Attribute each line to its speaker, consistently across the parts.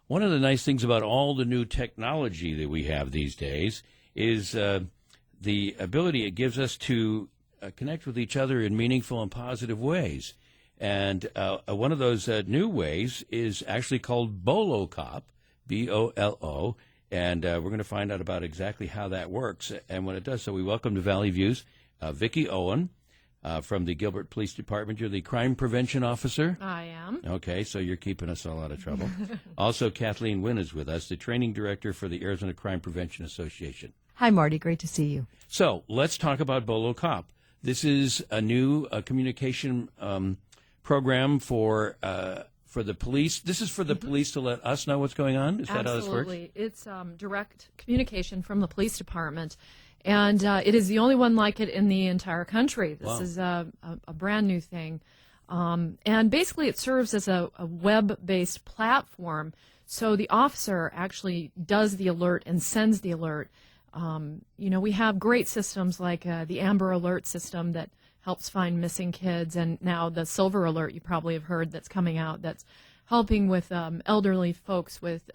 Speaker 1: One of the nice things about all the new technology that we have these days is the ability it gives us to connect with each other in meaningful and positive ways. And one of those new ways is actually called BoloCop, B-O-L-O, and we're going to find out about exactly how that works and when it does. So we welcome to Valley View's Vickie Owen from the Gilbert Police Department. You're the crime prevention officer?
Speaker 2: I am.
Speaker 1: Okay, so you're keeping us all out of trouble. Also, Kathleen Wynn is with us, the training director for the Arizona Crime Prevention Association.
Speaker 3: Hi, Marty. Great to see you.
Speaker 1: So let's talk about BoloCop. This is a new communication program for the police. This is for the police to let us know what's going on? Is that how this works?
Speaker 2: Absolutely. It's direct communication from the police department, and it is the only one like it in the entire country. This is a brand new thing. And basically it serves as a web-based platform, so the officer actually does the alert and sends the alert. We have great systems like the Amber Alert system that helps find missing kids, and now the Silver Alert you probably have heard that's coming out that's helping with elderly folks with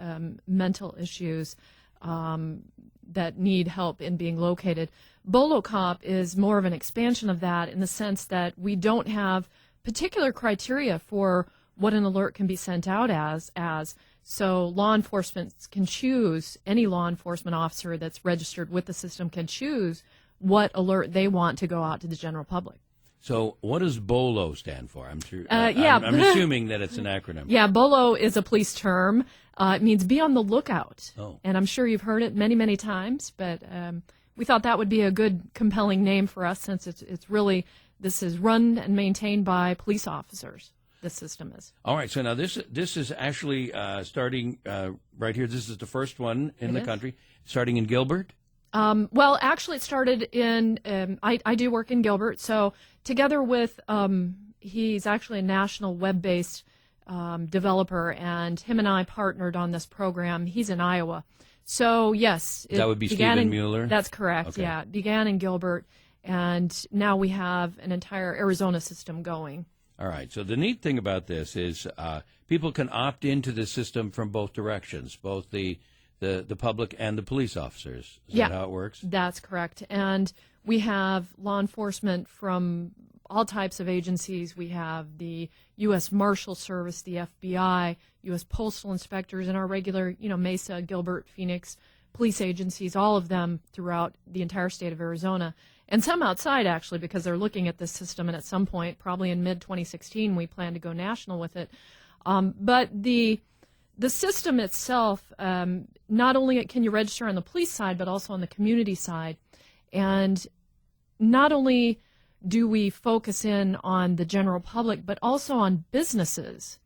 Speaker 2: mental issues that need help in being located. BoloCop is more of an expansion of that in the sense that we don't have particular criteria for what an alert can be sent out as. So law enforcement can choose, any law enforcement officer that's registered with the system can choose what alert they want to go out to the general public.
Speaker 1: So what does BOLO stand for? I'm sure.
Speaker 2: Yeah.
Speaker 1: I'm assuming that it's an acronym.
Speaker 2: Yeah, BOLO is a police term. It means be on the lookout.
Speaker 1: Oh.
Speaker 2: And I'm sure you've heard it many, many times, but we thought that would be a good, compelling name for us since it's really, this is run and maintained by police officers. The system is.
Speaker 1: All right, so now this is actually starting right here. This is the first one in the country, starting in Gilbert.
Speaker 2: Well, actually, it started in. I do work in Gilbert, so together with he's actually a national web-based developer, and him and I partnered on this program. He's in Iowa, so yes,
Speaker 1: That would be Stephen Mueller.
Speaker 2: That's correct. Okay. Yeah, it began in Gilbert, and now we have an entire Arizona system going.
Speaker 1: All right. So the neat thing about this is people can opt into the system from both directions, both the public and the police officers. Is that how it works?
Speaker 2: That's correct. And we have law enforcement from all types of agencies. We have the U.S. Marshal Service, the FBI, U.S. Postal Inspectors, and our regular, Mesa, Gilbert, Phoenix police agencies, all of them throughout the entire state of Arizona. And some outside, actually, because they're looking at this system, and at some point, probably in mid-2016, we plan to go national with it. But the system itself, not only can you register on the police side, but also on the community side. And not only do we focus in on the general public, but also on businesses.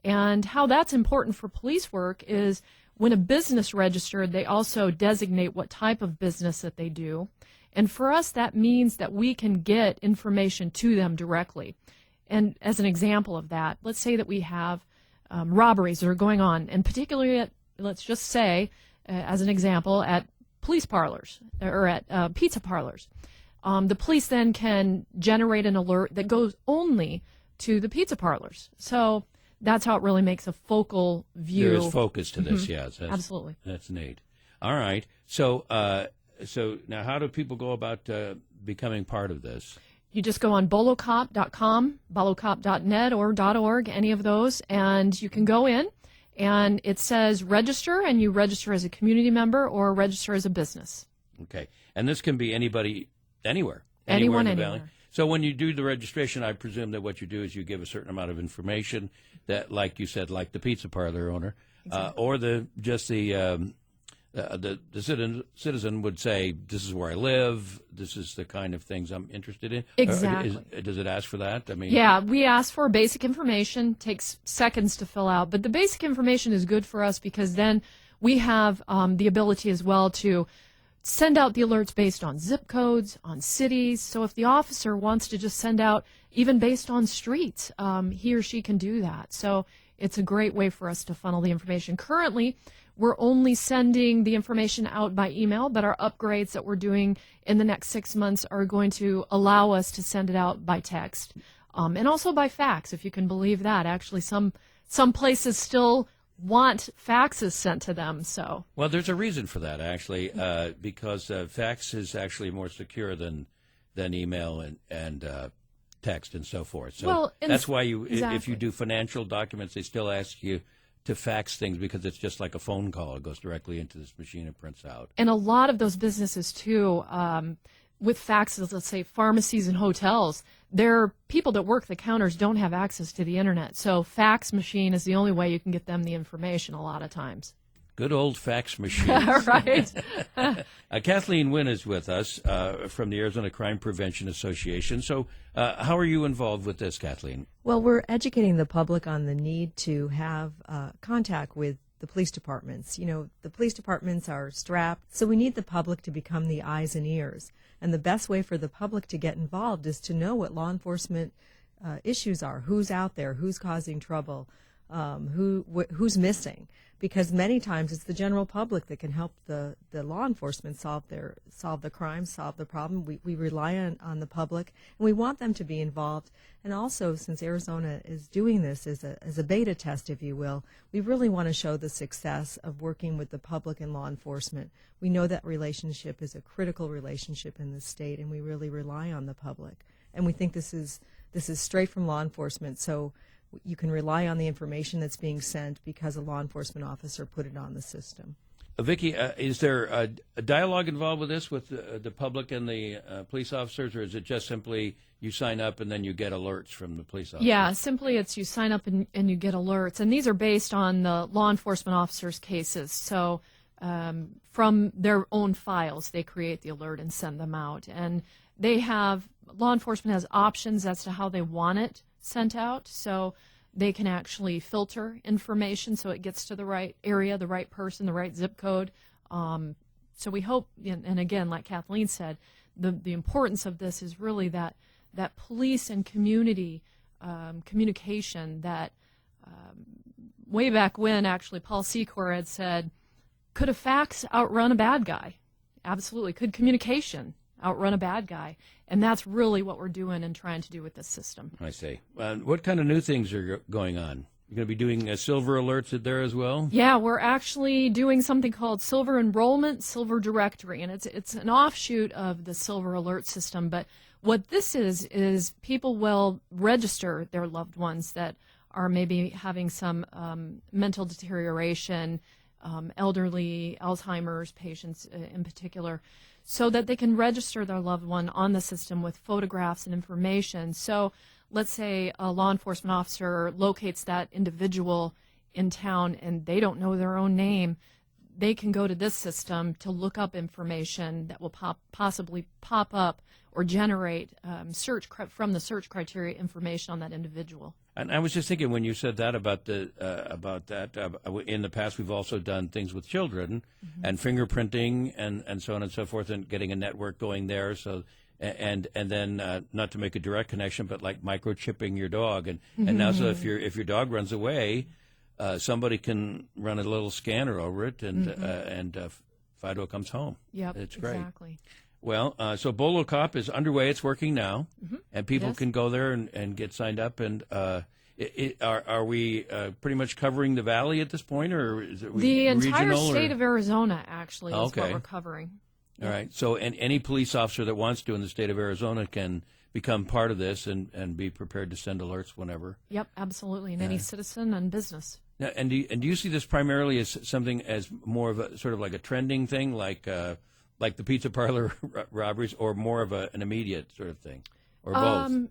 Speaker 2: And how that's important for police work is when a business registered, they also designate what type of business that they do. And for us, that means that we can get information to them directly. And as an example of that, let's say that we have robberies that are going on, and particularly at, let's just say, as an example, at police parlors or at pizza parlors. The police then can generate an alert that goes only to the pizza parlors. So that's how it really makes a focal view.
Speaker 1: There is focus to this, yes.
Speaker 2: Absolutely.
Speaker 1: That's neat. All right. So now how do people go about becoming part of this?
Speaker 2: You just go on bolocop.com, bolocop.net or .org, any of those, and you can go in, and it says register, and you register as a community member or register as a business.
Speaker 1: Okay. And this can be anybody, anywhere.
Speaker 2: Anyone,
Speaker 1: in the
Speaker 2: anywhere.
Speaker 1: Valley. So when you do the registration, I presume that what you do is you give a certain amount of information that, like you said, like the pizza parlor owner, exactly. Or the citizen would say, this is where I live, this is the kind of things I'm interested in.
Speaker 2: Exactly.
Speaker 1: Does it ask for that? I mean,
Speaker 2: yeah, we ask for basic information, takes seconds to fill out, but the basic information is good for us because then we have the ability as well to send out the alerts based on zip codes, on cities. So if the officer wants to just send out even based on streets, he or she can do that. So it's a great way for us to funnel the information. Currently, we're only sending the information out by email, but our upgrades that we're doing in the next 6 months are going to allow us to send it out by text and also by fax, if you can believe that. Actually, some places still want faxes sent to them. So,
Speaker 1: well, there's a reason for that, actually, because fax is actually more secure than email and text and so forth. So
Speaker 2: well,
Speaker 1: that's why
Speaker 2: exactly.
Speaker 1: if you do financial documents, they still ask you to fax things because it's just like a phone call. It goes directly into this machine and prints out.
Speaker 2: And a lot of those businesses, too, with faxes, let's say pharmacies and hotels, their people that work the counters don't have access to the Internet. So fax machine is the only way you can get them the information a lot of times.
Speaker 1: Good old fax machine.
Speaker 2: Right.
Speaker 1: Kathleen Wynn is with us from the Arizona Crime Prevention Association. So how are you involved with this, Kathleen?
Speaker 3: Well, we're educating the public on the need to have contact with the police departments. You know, the police departments are strapped, so we need the public to become the eyes and ears. And the best way for the public to get involved is to know what law enforcement issues are, who's out there, who's causing trouble, who's missing. Because many times it's the general public that can help the law enforcement solve the crime, solve the problem. We rely on the public, and we want them to be involved. And also, since Arizona is doing this as a beta test, if you will, we really want to show the success of working with the public and law enforcement. We know that relationship is a critical relationship in the state, and we really rely on the public. And we think this is straight from law enforcement, so you can rely on the information that's being sent because a law enforcement officer put it on the system.
Speaker 1: Vickie, is there a dialogue involved with this, with the public and the police officers, or is it just simply you sign up and then you get alerts from the police officers?
Speaker 2: Yeah, simply it's you sign up and you get alerts. And these are based on the law enforcement officers' cases. So from their own files, they create the alert and send them out. And law enforcement has options as to how they want it sent out, so they can actually filter information so it gets to the right area, the right person, the right zip code. So we hope, and again, like Kathleen said, the importance of this is really that police and community communication that way back when, actually, Paul Secor had said, could a fax outrun a bad guy? Absolutely. Could communication outrun a bad guy? And that's really what we're doing and trying to do with this system.
Speaker 1: I see. What kind of new things are going on? You're going to be doing silver alerts there as well?
Speaker 2: Yeah, we're actually doing something called Silver Enrollment, Silver Directory, and it's an offshoot of the Silver Alert system. But what this is people will register their loved ones that are maybe having some mental deterioration, elderly, Alzheimer's patients in particular, so that they can register their loved one on the system with photographs and information. So let's say a law enforcement officer locates that individual in town and they don't know their own name. They can go to this system to look up information that will possibly pop up or generate from the search criteria information on that individual.
Speaker 1: And I was just thinking when you said that about that, in the past we've also done things with children and fingerprinting and so on and so forth, and getting a network going there. So and then not to make a direct connection, but like microchipping your dog, and now so if your dog runs away, somebody can run a little scanner over it, and Fido comes home.
Speaker 2: Yep,
Speaker 1: it's great.
Speaker 2: Exactly.
Speaker 1: Well, so BoloCop is underway. It's working now, and people can go there and get signed up. And are we pretty much covering the valley at this point, or is it
Speaker 2: the entire
Speaker 1: regional,
Speaker 2: state of Arizona? Actually, is
Speaker 1: Okay.
Speaker 2: what we're covering.
Speaker 1: All right. So, and any police officer that wants to in the state of Arizona can become part of this and be prepared to send alerts whenever.
Speaker 2: Yep, absolutely. And any citizen and business.
Speaker 1: Now, and do you see this primarily as something as more of a sort of like a trending thing, like the pizza parlor robberies, or more of an immediate sort of thing, or both?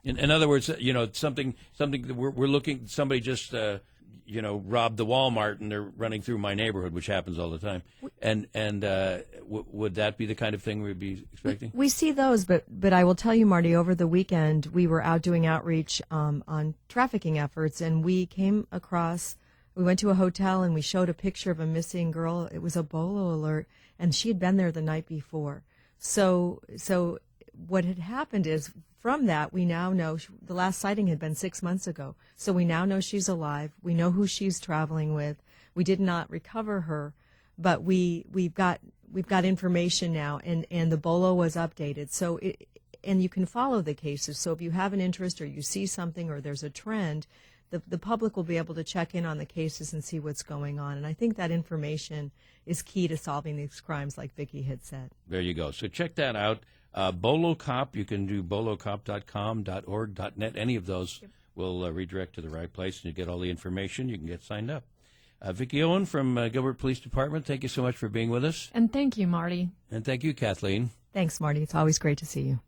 Speaker 1: In other words, something that we're looking. Somebody just robbed the Walmart and they're running through my neighborhood, which happens all the time. And would that be the kind of thing we'd be expecting?
Speaker 3: We see those, but I will tell you, Marty, over the weekend we were out doing outreach on trafficking efforts, and we came across. We went to a hotel and we showed a picture of a missing girl. It was a Bolo alert, and she had been there the night before. So what had happened is, from that, we now know the last sighting had been 6 months ago. So we now know she's alive. We know who she's traveling with. We did not recover her, but we've got information now, and the Bolo was updated. So and you can follow the cases. So if you have an interest or you see something or there's a trend, the public will be able to check in on the cases and see what's going on. And I think that information is key to solving these crimes, like Vickie had said.
Speaker 1: There you go. So check that out. BoloCop, you can do bolocop.com, .org, .net. Any of those will redirect to the right place, and you get all the information. You can get signed up. Vickie Owen from Gilbert Police Department, thank you so much for being with us.
Speaker 2: And thank you, Marty.
Speaker 1: And thank you, Kathleen.
Speaker 3: Thanks, Marty. It's always great to see you.